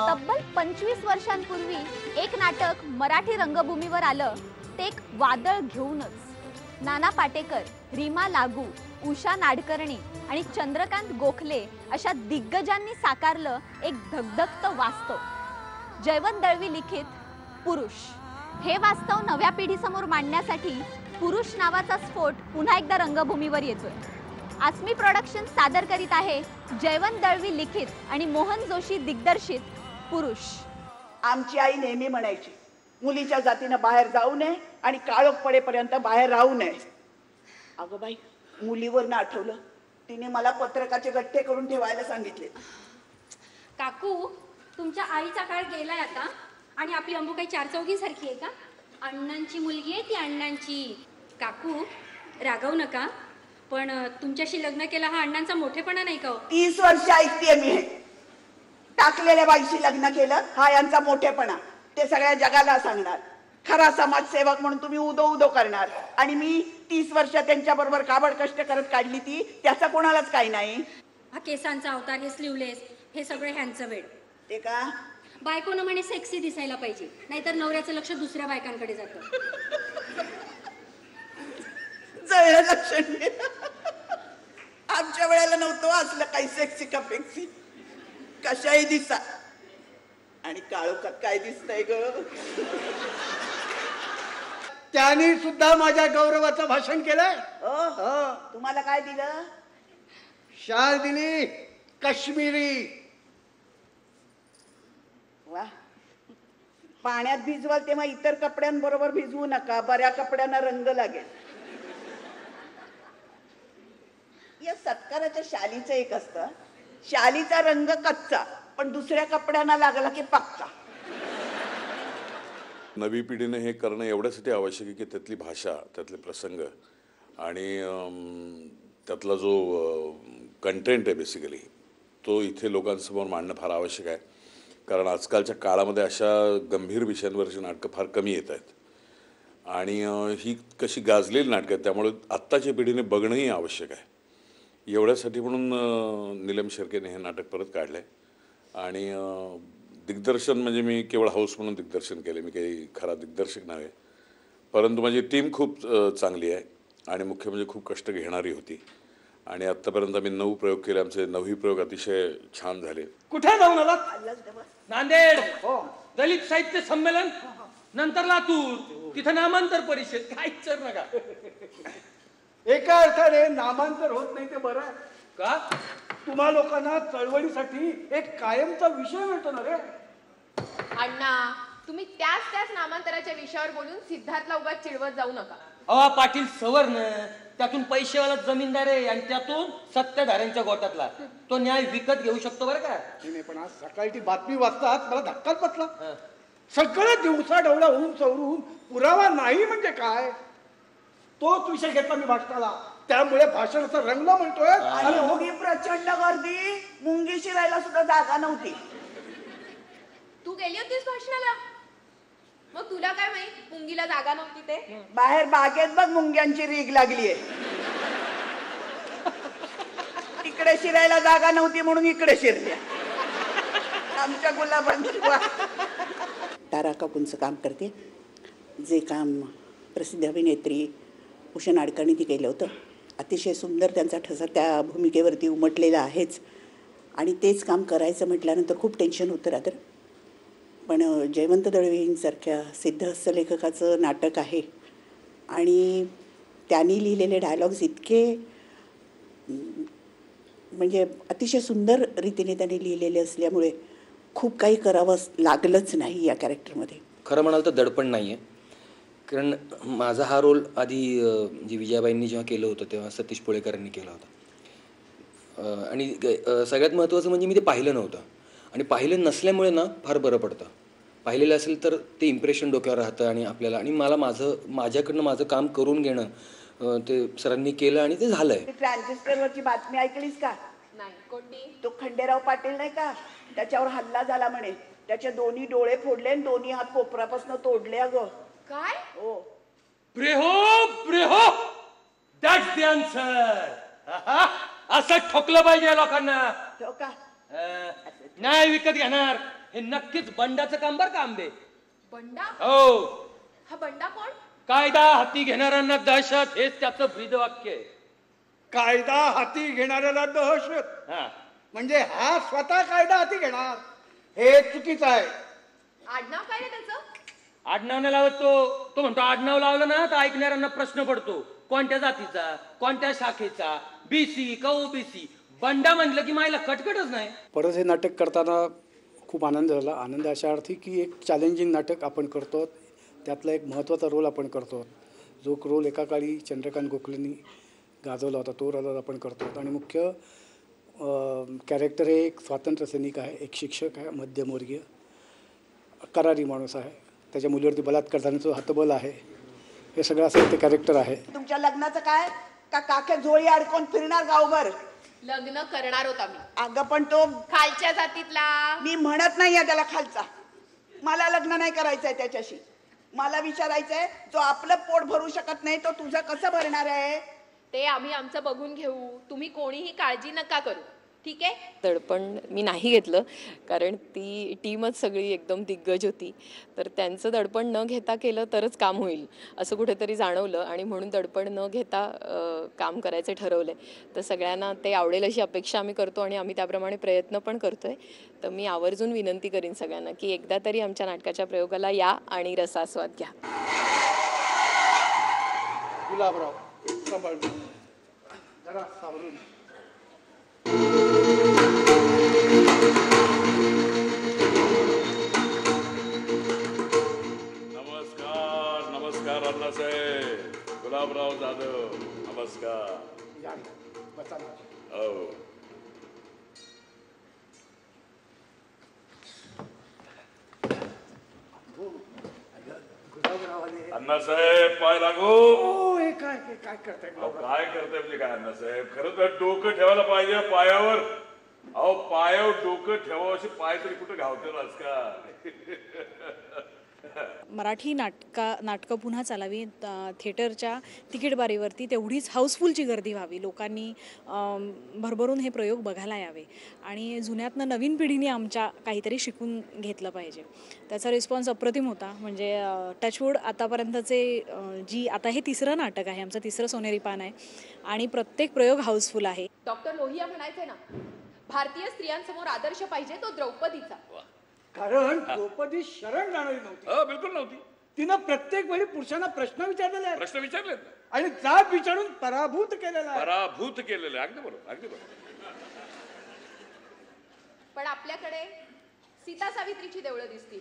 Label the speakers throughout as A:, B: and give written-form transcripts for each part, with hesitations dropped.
A: तब्बल 25 वर्षांपूर्वी एक नाटक मराठी रंगभूमीवर आलं, ते एक वादळ घेऊनच। नाना पाटेकर, रीमा लागू, उषा नाडकर्णी आणि चंद्रकांत गोखले अशा दिग्गजांनी साकारलं एक धगधगतं वास्तव। जयवंत दळवी लिखित पुरुष हे वास्तव नव्या पिढीसमोर मांडण्यासाठी पुरुष नावाचा स्फोट पुन्हा एकदा रंगभूमीवर येतोय। आसमी प्रोडक्शन सादर करीत आहे जयवंत दळवी लिखित आणि मोहन जोशी दिग्दर्शित पुरुष।
B: आमची आई नेहमी म्हणायची, मुलीच्या जातीनं बाहेर जाऊ नये आणि काळोख पडेपर्यंत बाहेर राहू नये। अगं बाई, मुलीवर ना आठवलं, तिने मला पत्रकाचे गठ्ठे करून ठेवायला सांगितले।
C: काकू, तुमच्या आईचा काळ गेलाय आता आणि आपली अंबू काही चार चौघींसारखी आहे का? अण्णांची मुलगी आहे ती, अण्णांची। काकू, रागवू नका, पण तुमच्याशी लग्न केलं हा अण्णांचा मोठेपणा नाही का?
B: 30 वर्ष ऐकतेय मी हे। टाकलेल्या बाईशी लग्न केलं हा यांचा मोठेपणा, ते सगळ्या जगाला सांगणार। खरा समाजसेवक म्हणून तुम्ही उदो उदो करणार आणि मी 30 वर्ष त्यांच्या बरोबर काबड कष्ट करत काढली ती, त्याचा कोणालाच काही नाही।
C: हा केसांचा अवतार, हे स्लीवलेस, हे सगळं ह्यांचं वेळ।
B: ते का
C: बायकोनं म्हणे सेक्सी दिसायला पाहिजे, नाहीतर नवऱ्याचं लक्ष दुसऱ्या बायकांकडे जातं।
B: जळलं लक्षण आमच्या वेळेला नव्हतं असलं काही सेक्सी का फेक्सी। कशाही दिसा आणि काळोखात काय दिसतंय ग?
D: त्यांनी सुद्धा माझ्या गौरवाचं भाषण केलंय।
B: तुम्हाला काय दिलं?
D: शाल दिली काश्मीरी।
B: वा, पाण्यात भिजवाल तेव्हा इतर कपड्यांबरोबर भिजवू नका, बऱ्या कपड्यांना रंग लागेल। या सत्काराच्या शालीचं एक असतं, शालीचा रंग कच्चा पण दुसऱ्या कपड्यांना लागला की पक्का।
E: नवी पिढीने हे करणं एवढ्यासाठी आवश्यक आहे की त्यातली भाषा, त्यातले प्रसंग आणि त्यातला जो कंटेंट आहे बेसिकली तो इथे लोकांसमोर मांडणं फार आवश्यक आहे। कारण आजकालच्या काळामध्ये अशा गंभीर विषयांवरची नाटकं फार कमी येत आहेत आणि ही कशी गाजलेली नाटकं आहेत, त्यामुळे आत्ताच्या पिढीने बघणंही आवश्यक आहे। एवढ्यासाठी म्हणून नीलम शेरकेने हे नाटक परत काढलं आहे आणि दिग्दर्शन म्हणजे मी केवळ हाऊस म्हणून दिग्दर्शन केले, मी काही खरा दिग्दर्शक नव्हे, परंतु माझी टीम खूप चांगली आहे आणि मुख्य म्हणजे खूप कष्ट घेणारी होती आणि आत्तापर्यंत आम्ही 9 प्रयोग केले, आमचे 9ही प्रयोग अतिशय छान झाले।
F: कुठे जाऊन आला? नांदेड दलित साहित्य संमेलन, नंतर लातूर, तिथं नामांतर परिषद, काय विचार नका।
D: एका अर्थाने नामांतर होत नाही ते बरं आहे
F: का?
D: तुम्हा लोकांना चळवळीसाठी एक कायमचा विषय मिळतो ना रे।
G: अण्णा, तुम्ही त्याच नामांतराच्या विषयावर बोलून सिद्धार्थला उगाच चिडवत जाऊ नका।
F: अवा पाटील सवर्ण, त्यातून पैसेवाला जमीनदार आहे आणि त्यातून सत्ताधाऱ्यांच्या गोटातला, तो न्याय विकत घेऊ शकतो बरं का?
D: नाही, पण आज सकाळी ती बातमी वाचतात मला धक्काच बसला। सगळं दिवसा डवळा होऊन चौरून पुरावा नाही म्हणजे काय, तोच विषय घेतला मी भाषणाला, त्यामुळे भाषणाचा रंगला म्हणतोय।
B: आणि मुंगी प्रचंड गर्दी, मुंगी शिरायला सुद्धा जागा नव्हती।
G: तू गेली होतीस भाषणाला? मग तुला काय माहित मुंगीला जागा नव्हती ते?
B: बाहेर बागेत बघ मुंग्यांची रीग लागलीये। तिकडे शिरायला जागा नव्हती म्हणून इकडे शिरल्या आमच्या गुलाबांची। तारा काकूंचं काम करते, जे काम प्रसिद्ध अभिनेत्री उषा नाडकर्णी केलं होतं, अतिशय सुंदर त्यांचा ठसा त्या भूमिकेवरती उमटलेला आहेच आणि तेच काम करायचं म्हटल्यानंतर खूप टेन्शन होतं रादर। पण जयवंत दळवींसारख्या सिद्धहस्त लेखकाचं नाटक आहे आणि त्यांनी लिहिलेले डायलॉग्स इतके म्हणजे अतिशय सुंदर रीतीने त्यांनी लिहिलेले असल्यामुळे खूप काही करावं लागलंच नाही या कॅरेक्टरमध्ये।
H: खरं म्हणाल तर दडपण नाही आहे, कारण माझा हा रोल आधी जी विजयाबाईंनी जेव्हा केलं होतं तेव्हा सतीश पोळेकरांनी केला होता आणि सगळ्यात महत्त्वाचं म्हणजे मी ते पाहिलं नव्हतं आणि पाहिलं नसल्यामुळे ना फार बरं पडतं। पाहिलेलं असेल तर ते इम्प्रेशन डोक्यावर राहतं आणि आपल्याला आणि मला माझ्याकडनं माझं काम करून घेणं ते सरांनी केलं आणि ते झालंय।
B: ट्रान्झिस्टरवरची बातमी ऐकलीस का?
G: नाही, कोणती?
B: तो खंडेराव पाटील नाही का, त्याच्यावर हल्ला झाला म्हणे, त्याचे दोन्ही डोळे फोडले आणि दोन्ही हात कोपरापासून तोडले। अगं
G: काय?
B: हो,
F: ब्रेहो, दॅट्स द आन्सर। असं ठोकलं पाहिजे या लोकांना.
B: ठेव का?
F: नाही विकत घेणार. हे नक्कीच बंडाचं काम बर का आंबे.
G: बंडा?
F: हो.
G: हा बंडा कोण?
F: कायदा हाती घेणाऱ्यांना दहशत हेच त्याचं ब्रीदवाक्य आहे.
D: कायदा हाती घेणाऱ्याला दहशत
F: हा.
D: म्हणजे हा स्वतः कायदा हाती घेणार, हे चुकीचं आहे.
G: आडनाव काय रे त्याचं?
F: आडनाव नाही लावत तो म्हणतो आडनाव लावलं ना तर ऐकणाऱ्यांना प्रश्न पडतो, कोणत्या जातीचा, कोणत्या शाखेचा, बीसी का ओबीसी. बंडा म्हणलं की मायला कटकटच नाही.
I: परत हे नाटक करताना खूप आनंद झाला. आनंद अशा अर्थी की एक चॅलेंजिंग नाटक आपण करतो, त्यातला एक महत्त्वाचा रोल आपण करतो. जो रोल एका काळी चंद्रकांत गोखलेंनी गाजवला होता तो रोल आपण करतो. आणि मुख्य कॅरेक्टर हे एक स्वातंत्र्य सैनिक आहे, एक शिक्षक आहे, मध्यमवर्गीय करारी माणूस आहे, त्याच्या मुलीवरती बलात्कार करण्याचं हातबल आहे. हे सगळं असं ते कॅरेक्टर आहे.
B: तुमच्या लग्नाचं काय? का काके झोळी अडकून फिरणार गावभर?
G: लग्न करणार होता मी.
B: अगं पण तो
G: खालच्या जातीतला.
B: मी म्हणत नाहीये त्याला खालचा. मला लग्न नाही करायचंय त्याच्याशी. मला विचारायचंय, जो आपलं पोट भरू शकत नाही तो तुझं कसं भरणार आहे?
G: ते आम्ही आमचं बघून घेऊ. तुम्ही कोणीही काळजी नका करू, ठीक आहे?
J: दडपण मी नाही घेतलं, कारण ती टीमच सगळी एकदम दिग्गज होती. तर त्यांचं दडपण न घेता केलं तरच काम होईल असं कुठेतरी जाणवलं, आणि म्हणून दडपण न घेता काम करायचं ठरवलं आहे. तर सगळ्यांना ते आवडेल अशी अपेक्षा आम्ही करतो आणि आम्ही त्याप्रमाणे प्रयत्न पण करतो आहे. तर मी आवर्जून विनंती करीन सगळ्यांना की एकदा तरी आमच्या नाटकाच्या प्रयोगाला या आणि रसास्वाद घ्या.
D: गुलाबराव सांभाळ, जरा सावरून.
E: नमस्कार नमस्कार अण्णासाहेब. गुलाबराव जाधव नमस्कार. हो अण्णासाहेब पाय लागू.
D: हे काय करताय?
E: काय करताय म्हणजे काय अण्णासाहेब? खरं तर डोकं ठेवायला पाहिजे पायावर. अहो पायावर डोकं ठेवावं अशी पाय तरी कुठं घावते आजकाल.
K: मराठी नाटकं पुन्हा चालावी, थिएटरच्या तिकीट बारीवरती तेवढीच हाऊसफुलची गर्दी व्हावी, लोकांनी भरभरून हे प्रयोग बघायला यावे आणि जुन्यातनं नवीन पिढीने आमच्या काहीतरी शिकून घेतलं पाहिजे. त्याचा रिस्पॉन्स अप्रतिम होता. म्हणजे टचवूड आतापर्यंतचे आता हे तिसरं नाटक आहे, आमचं तिसरं सोनेरी पान आहे आणि प्रत्येक प्रयोग हाऊसफुल आहे.
G: डॉक्टर लोहिया म्हणायचे ना, भारतीय स्त्रियांसमोर आदर्श पाहिजे तो द्रौपदीचा.
D: कारण द्रौपदी शरण जाणारी नव्हती.
E: बिलकुल नव्हती.
D: तिनं प्रत्येक वेळी पुरुषांना प्रश्न विचारलेले आहेत.
E: प्रश्न विचारले
D: आणि जाब विचारून पराभूत केलेला आहे.
E: पराभूत केलेलं आहे. अगदी बरोबर, अगदी बरोबर.
G: पण आपल्याकडे सीता सावित्रीची देवळं दिसतील,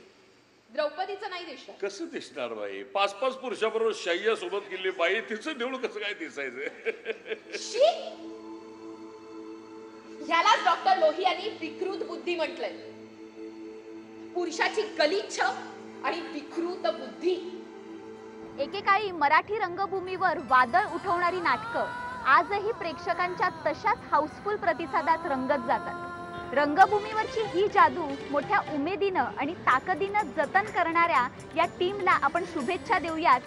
G: द्रौपदीचं नाही दिसणार.
E: कसं दिसणार बाई? 5-5 पुरुषाबरोबर शय्या सोबत गेली बाई, तिचं देऊळ कसं काय दिसायचं?
G: ह्यालाच डॉक्टर लोहियांनी विकृत बुद्धी म्हटलंय. पुरुषाची गलिच्छ आणि विकृत बुद्धी.
A: एकेकाळी मराठी रंगभूमीवर वादळ उठवणारी नाटकं आजही प्रेक्षकांच्या तशाच हाऊसफुल प्रतिसादात रंगत जातात. रंगभूमीवरची ही जादू मोठ्या उमेदीनं आणि ताकदीनं जतन करणाऱ्या या टीमला आपण शुभेच्छा देऊयात.